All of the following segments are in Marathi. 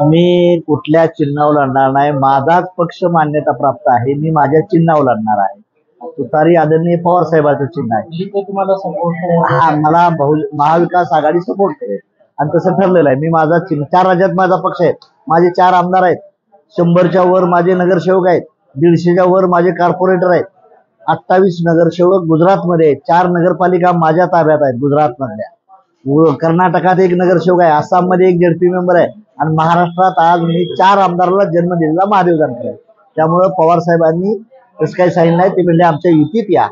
मी कुठल्या चिन्हावर लढणार नाही, माझाच पक्ष मान्यता प्राप्त आहे, मी माझ्या चिन्हावर लढणार आहे. तुतारी आदरणीय पवार साहेबांचं चिन्ह आहे. तुम्हाला सपोर्ट हा, मला महाविकास आघाडी सपोर्ट करेल आणि तसं ठरलेलं आहे. मी माझा चिन्ह 4 राज्यात माझा पक्ष आहे, माझे 4 आमदार आहेत, 100च्या वर माझे नगरसेवक आहेत, 150च्या वर माझे कॉर्पोरेटर आहेत, 28 नगरसेवक गुजरातमध्ये आहेत, 4 नगरपालिका माझ्या ताब्यात आहेत गुजरात मधल्या, कर्नाटकात 1 नगरसेवक आहे, आसाम मध्ये 1 जेडपी मेंबर आहे आणि महाराष्ट्रात आज मी 4 आमदाराला जन्म दिलेला महादेव जानकर आहे. त्यामुळं पवार साहेबांनी तसं काही सांगितलं नाही, ते म्हणजे आमच्या युतीत या.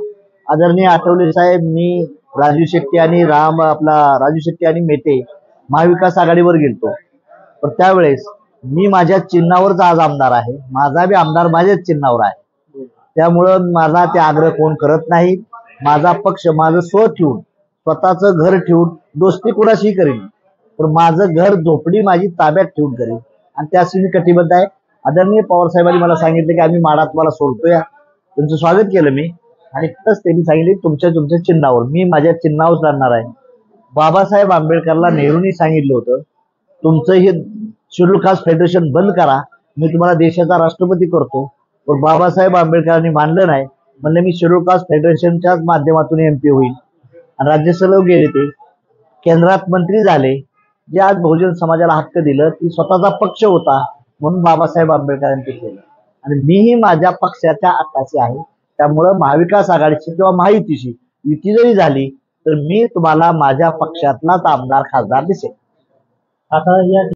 आदरणीय आठवले साहेब, मी राजू शेट्टी आणि मेटे महाविकास आघाडीवर गेलतो, पण त्यावेळेस मी माझ्या चिन्हावरच आज आमदार आहे, माझा बी आमदार माझ्याच चिन्हावर आहे. त्यामुळं माझा ते आग्रह कोण करत नाही. माझा पक्ष माझं ठेवून, स्वतःचं घर ठेवून दोस्ती कुणाशी करेन, पण माझं घर झोपडी माझी ताब्यात ठेवून करेन आणि त्यासाठी मी कटिबद्ध आहे. आदरणीय पवार साहेबांनी मला सांगितलं की आम्ही माडा तुम्हाला सोडतोय, तुमचं स्वागत केलं मी, आणि तिथंच त्यांनी सांगितले तुमच्या चिन्हावर, मी माझ्या चिन्हावर लढणार आहे. बाबासाहेब आंबेडकरला नेहरूंनी सांगितलं होतं, तुमचं हे शेड्यूल कास्ट फेडरेशन बंद करा, मी तुम्हाला देशाचा राष्ट्रपती करतो. पण बाबासाहेब आंबेडकरांनी मानलं नाही, म्हणलं मी शेड्यूल कास्ट फेडरेशनच्याच माध्यमातून MP होईल आणि राज्यसभेवर गेले, ते केंद्रात मंत्री झाले. जे आज बहुजन समाजाला हक्क दिलं ती स्वतःचा पक्ष होता म्हणून बाबासाहेब आंबेडकरांनी ते केलं आणि मीही माझ्या पक्षाच्या हक्काचे आहे. त्यामुळं महाविकास आघाडीची किंवा महायुतीशी युती जरी झाली तर मी तुम्हाला माझ्या पक्षातलाच आमदार खासदार दिसेल. आता या